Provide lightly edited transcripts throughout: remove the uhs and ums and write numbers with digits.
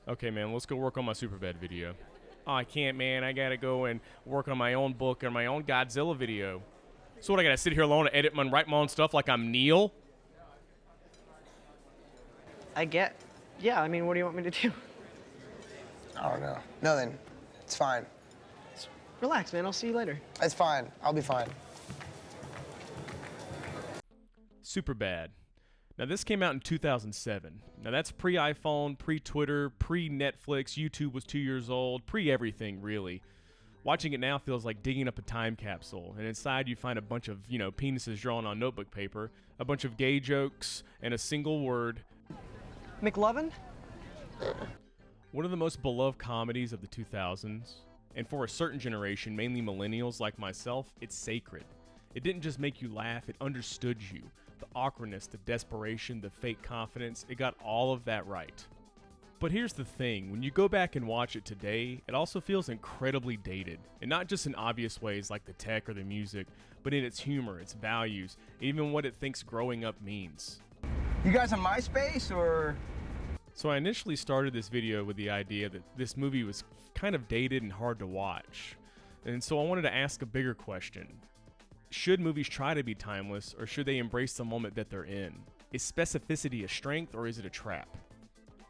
Okay, man, let's go work on my Superbad video. Oh, I can't, man. I gotta go and work on my own book or my own Godzilla video. So what, I gotta sit here alone and edit and write my own stuff like I'm Neal? Yeah, I mean, what do you want me to do? I don't know. No, then. It's fine. Relax, man. I'll see you later. It's fine. I'll be fine. Superbad. Now, this came out in 2007. Now, that's pre-iPhone, pre-Twitter, pre-Netflix. YouTube was 2 years old, pre-everything, really. Watching it now feels like digging up a time capsule, and inside you find a bunch of, penises drawn on notebook paper, a bunch of gay jokes, and a single word. McLovin? One of the most beloved comedies of the 2000s, and for a certain generation, mainly millennials like myself, it's sacred. It didn't just make you laugh, it understood you. The awkwardness, the desperation, the fake confidence, it got all of that right. But here's the thing, when you go back and watch it today, it also feels incredibly dated. And not just in obvious ways like the tech or the music, but in its humor, its values, and even what it thinks growing up means. You guys on MySpace, or? So I initially started this video with the idea that this movie was kind of dated and hard to watch. And so I wanted to ask a bigger question. Should movies try to be timeless, or should they embrace the moment that they're in? Is specificity a strength, or is it a trap?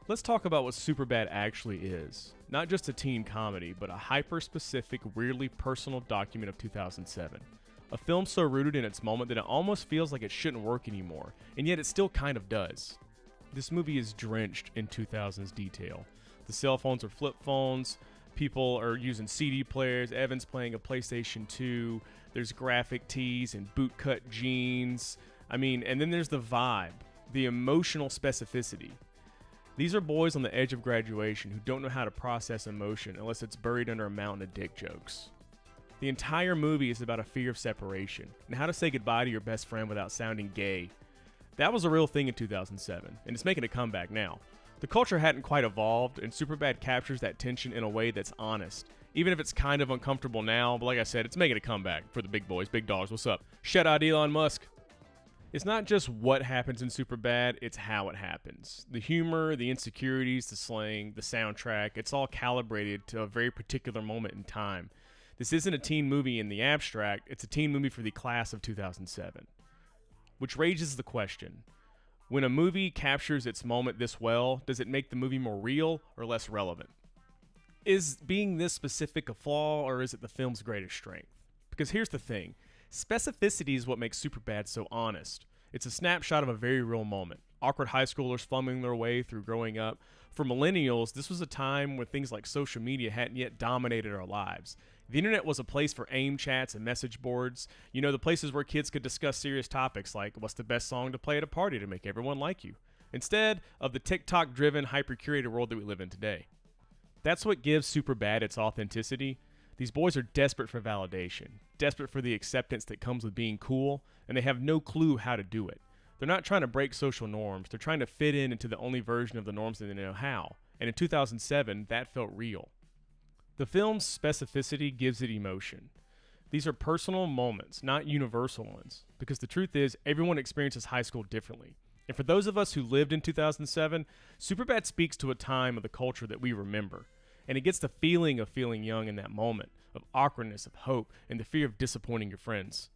Let's talk about what Superbad actually is. Not just a teen comedy, but a hyper-specific, weirdly personal document of 2007. A film so rooted in its moment that it almost feels like it shouldn't work anymore, and yet it still kind of does. This movie is drenched in 2000s detail. The cell phones are flip phones, people are using CD players, Evan's playing a PlayStation 2, there's graphic tees and bootcut jeans. And then there's the vibe, the emotional specificity. These are boys on the edge of graduation who don't know how to process emotion unless it's buried under a mountain of dick jokes. The entire movie is about a fear of separation and how to say goodbye to your best friend without sounding gay. That was a real thing in 2007, and it's making a comeback now. The culture hadn't quite evolved, and Superbad captures that tension in a way that's honest. Even if it's kind of uncomfortable now, but like I said, it's making a comeback for the big boys, big dogs. What's up? Shout out Elon Musk. It's not just what happens in Superbad, it's how it happens. The humor, the insecurities, the slang, the soundtrack, it's all calibrated to a very particular moment in time. This isn't a teen movie in the abstract, it's a teen movie for the class of 2007. Which raises the question, when a movie captures its moment this well, does it make the movie more real or less relevant? Is being this specific a flaw, or is it the film's greatest strength? Because here's the thing, specificity is what makes Superbad so honest. It's a snapshot of a very real moment. Awkward high schoolers fumbling their way through growing up. For millennials, this was a time when things like social media hadn't yet dominated our lives. The internet was a place for AIM chats and message boards. The places where kids could discuss serious topics like what's the best song to play at a party to make everyone like you, instead of the TikTok-driven, hyper-curated world that we live in today. That's what gives Superbad its authenticity. These boys are desperate for validation, desperate for the acceptance that comes with being cool, and they have no clue how to do it. They're not trying to break social norms, they're trying to fit into the only version of the norms that they know how. And in 2007, that felt real. The film's specificity gives it emotion. These are personal moments, not universal ones, because the truth is, everyone experiences high school differently. And for those of us who lived in 2007, Superbad speaks to a time of the culture that we remember. And it gets the feeling of feeling young in that moment, of awkwardness, of hope, and the fear of disappointing your friends.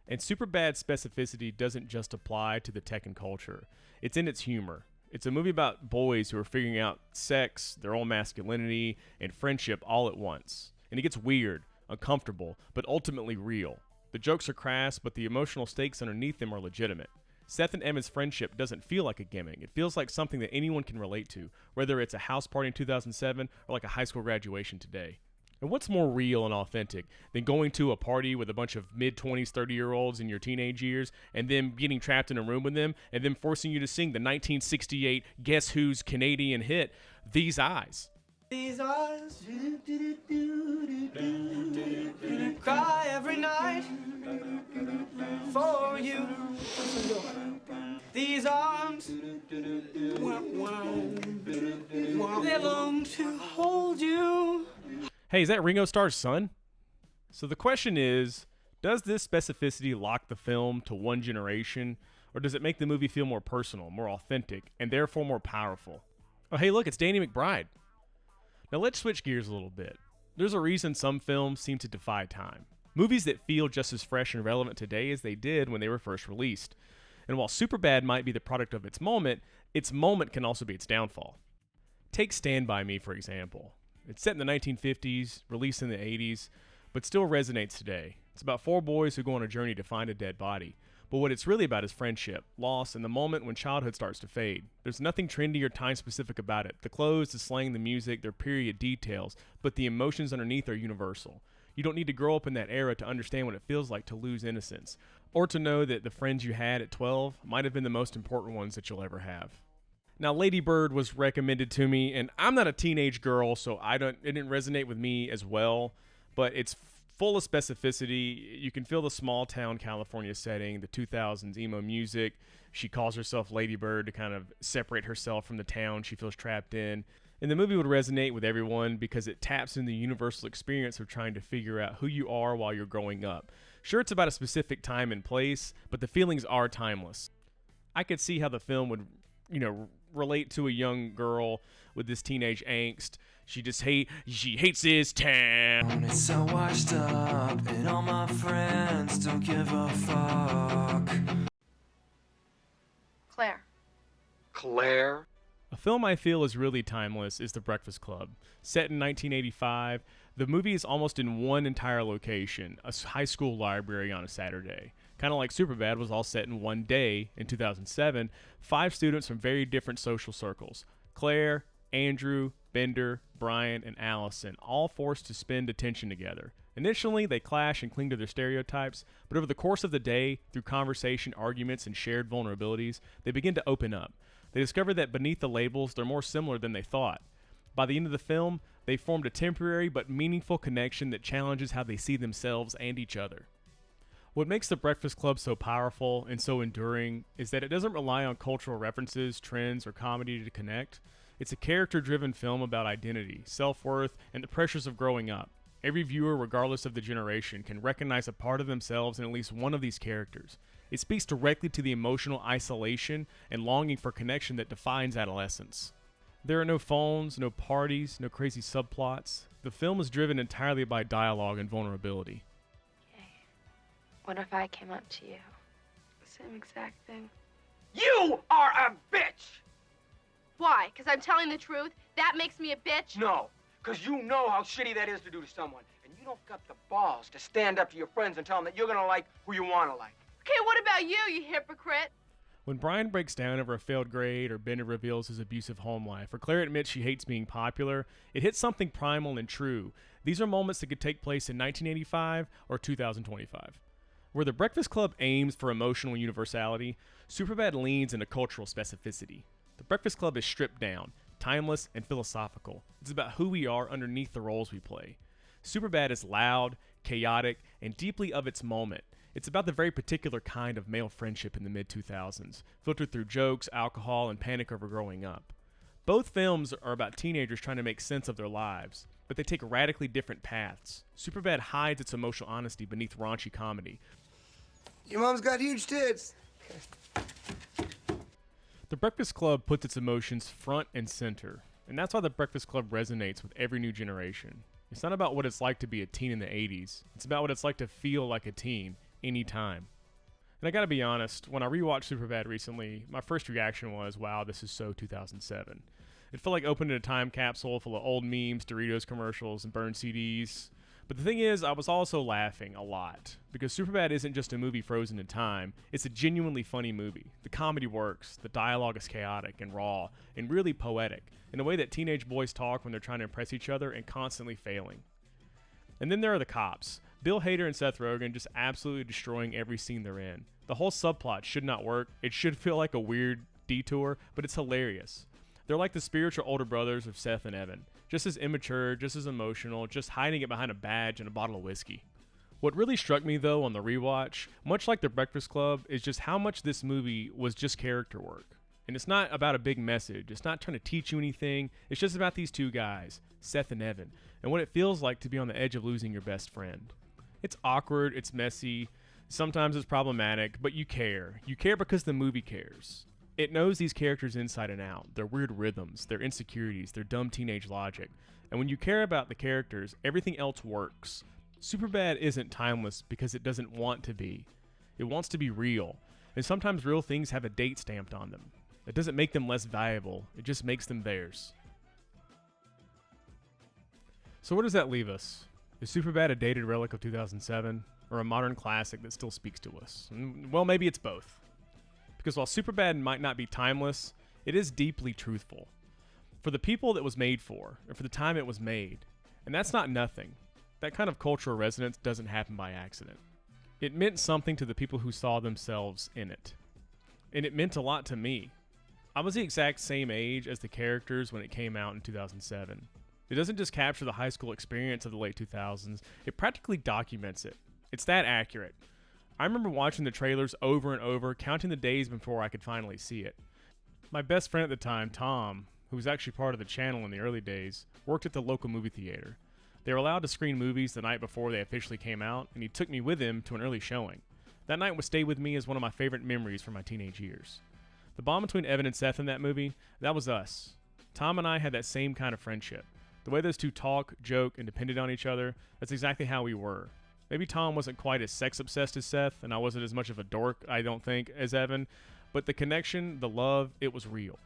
And Superbad's specificity doesn't just apply to the tech and culture. It's in its humor. It's a movie about boys who are figuring out sex, their own masculinity, and friendship all at once. And it gets weird, uncomfortable, but ultimately real. The jokes are crass, but the emotional stakes underneath them are legitimate. Seth and Emma's friendship doesn't feel like a gimmick. It feels like something that anyone can relate to, whether it's a house party in 2007 or like a high school graduation today. And what's more real and authentic than going to a party with a bunch of mid-20s, 30-year-olds in your teenage years and them getting trapped in a room with them and them forcing you to sing the 1968 Guess Who's Canadian hit, These Eyes? These eyes cry every night for you. These arms they long to hold you. Hey, is that Ringo Starr's son? So the question is, does this specificity lock the film to one generation, or does it make the movie feel more personal, more authentic, and therefore more powerful? Oh, hey, look, it's Danny McBride. Now let's switch gears a little bit. There's a reason some films seem to defy time. Movies that feel just as fresh and relevant today as they did when they were first released. And while Superbad might be the product of its moment can also be its downfall. Take Stand By Me, for example. It's set in the 1950s, released in the 80s, but still resonates today. It's about 4 boys who go on a journey to find a dead body. But what it's really about is friendship, loss, and the moment when childhood starts to fade. There's nothing trendy or time-specific about it. The clothes, the slang, the music, their period details, but the emotions underneath are universal. You don't need to grow up in that era to understand what it feels like to lose innocence, or to know that the friends you had at 12 might have been the most important ones that you'll ever have. Now, Lady Bird was recommended to me, and I'm not a teenage girl, so it didn't resonate with me as well, but it's full of specificity. You can feel the small town California setting, the 2000s emo music. She calls herself Lady Bird to kind of separate herself from the town she feels trapped in. And the movie would resonate with everyone because it taps into the universal experience of trying to figure out who you are while you're growing up. Sure, it's about a specific time and place, but the feelings are timeless. I could see how the film would, relate to a young girl with this teenage angst. She hates this town. It's so washed up, and all my friends don't give a fuck. Claire? A film I feel is really timeless is The Breakfast Club. Set in 1985, the movie is almost in one entire location, a high school library on a Saturday. Kind of like Superbad was all set in one day in 2007, 5 students from very different social circles. Claire, Andrew, Bender, Brian, and Allison, all forced to spend attention together. Initially, they clash and cling to their stereotypes, but over the course of the day, through conversation, arguments, and shared vulnerabilities, they begin to open up. They discover that beneath the labels, they're more similar than they thought. By the end of the film, they formed a temporary but meaningful connection that challenges how they see themselves and each other. What makes The Breakfast Club so powerful and so enduring is that it doesn't rely on cultural references, trends, or comedy to connect. It's a character-driven film about identity, self-worth, and the pressures of growing up. Every viewer, regardless of the generation, can recognize a part of themselves in at least one of these characters. It speaks directly to the emotional isolation and longing for connection that defines adolescence. There are no phones, no parties, no crazy subplots. The film is driven entirely by dialogue and vulnerability. What if I came up to you? Same exact thing. You are a bitch! Why? Because I'm telling the truth? That makes me a bitch? No, because you know how shitty that is to do to someone. And you don't got the balls to stand up to your friends and tell them that you're gonna like who you wanna like. Okay, what about you hypocrite? When Brian breaks down over a failed grade, or Bender reveals his abusive home life, or Claire admits she hates being popular, it hits something primal and true. These are moments that could take place in 1985 or 2025. Where The Breakfast Club aims for emotional universality, Superbad leans into cultural specificity. The Breakfast Club is stripped down, timeless, and philosophical. It's about who we are underneath the roles we play. Superbad is loud, chaotic, and deeply of its moment. It's about the very particular kind of male friendship in the mid-2000s, filtered through jokes, alcohol, and panic over growing up. Both films are about teenagers trying to make sense of their lives, but they take radically different paths. Superbad hides its emotional honesty beneath raunchy comedy. Your mom's got huge tits. The Breakfast Club puts its emotions front and center, and that's why The Breakfast Club resonates with every new generation. It's not about what it's like to be a teen in the 80s. It's about what it's like to feel like a teen anytime. And I gotta be honest, when I rewatched Superbad recently, my first reaction was, wow, this is so 2007. It felt like opening a time capsule full of old memes, Doritos commercials, and burned CDs. But the thing is, I was also laughing a lot, because Superbad isn't just a movie frozen in time, it's a genuinely funny movie. The comedy works, the dialogue is chaotic and raw, and really poetic, in a way that teenage boys talk when they're trying to impress each other and constantly failing. And then there are the cops. Bill Hader and Seth Rogen just absolutely destroying every scene they're in. The whole subplot should not work, it should feel like a weird detour, but it's hilarious. They're like the spiritual older brothers of Seth and Evan. Just as immature, just as emotional, just hiding it behind a badge and a bottle of whiskey. What really struck me, though, on the rewatch, much like The Breakfast Club, is just how much this movie was just character work. And it's not about a big message. It's not trying to teach you anything. It's just about these two guys, Seth and Evan, and what it feels like to be on the edge of losing your best friend. It's awkward, it's messy, sometimes it's problematic, but you care. You care because the movie cares. It knows these characters inside and out, their weird rhythms, their insecurities, their dumb teenage logic. And when you care about the characters, everything else works. Superbad isn't timeless because it doesn't want to be. It wants to be real. And sometimes real things have a date stamped on them. It doesn't make them less valuable, it just makes them theirs. So where does that leave us? Is Superbad a dated relic of 2007, or a modern classic that still speaks to us? Well, maybe it's both. Because while Superbad might not be timeless, it is deeply truthful. For the people that was made for, and for the time it was made. And that's not nothing. That kind of cultural resonance doesn't happen by accident. It meant something to the people who saw themselves in it. And it meant a lot to me. I was the exact same age as the characters when it came out in 2007. It doesn't just capture the high school experience of the late 2000s, it practically documents it. It's that accurate. I remember watching the trailers over and over, counting the days before I could finally see it. My best friend at the time, Tom, who was actually part of the channel in the early days, worked at the local movie theater. They were allowed to screen movies the night before they officially came out, and he took me with him to an early showing. That night would stay with me as one of my favorite memories from my teenage years. The bond between Evan and Seth in that movie, that was us. Tom and I had that same kind of friendship. The way those two talk, joke, and depended on each other, that's exactly how we were. Maybe Tom wasn't quite as sex-obsessed as Seth, and I wasn't as much of a dork, I don't think, as Evan, but the connection, the love, it was real.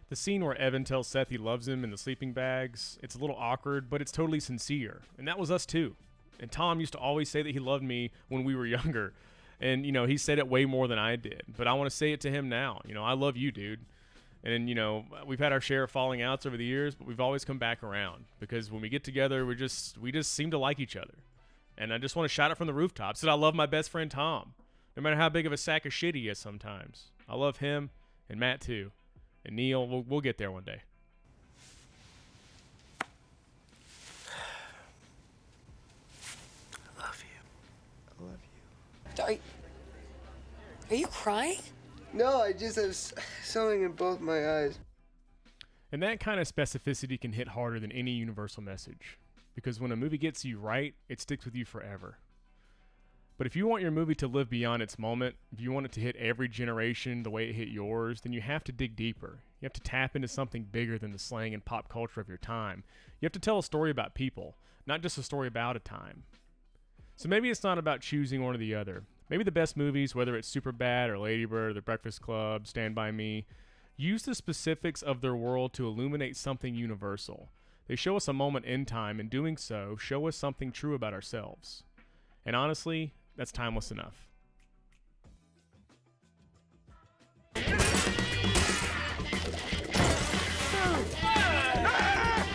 The scene where Evan tells Seth he loves him in the sleeping bags, it's a little awkward, but it's totally sincere, and that was us too. And Tom used to always say that he loved me when we were younger, and, he said it way more than I did, but I want to say it to him now. I love you, dude. And, we've had our share of falling outs over the years, but we've always come back around, because when we get together, we just seem to like each other. And I just want to shout it from the rooftops that I love my best friend Tom, no matter how big of a sack of shit he is sometimes. I love him, and Matt too. And Neal, we'll get there one day. I love you. I love you. Are you crying? No, I just have something in both my eyes. And that kind of specificity can hit harder than any universal message. Because when a movie gets you right, it sticks with you forever. But if you want your movie to live beyond its moment, if you want it to hit every generation the way it hit yours, then you have to dig deeper. You have to tap into something bigger than the slang and pop culture of your time. You have to tell a story about people, not just a story about a time. So maybe it's not about choosing one or the other. Maybe the best movies, whether it's Superbad or Lady Bird or The Breakfast Club, Stand By Me, use the specifics of their world to illuminate something universal. They show us a moment in time, and doing so, show us something true about ourselves. And honestly, that's timeless enough.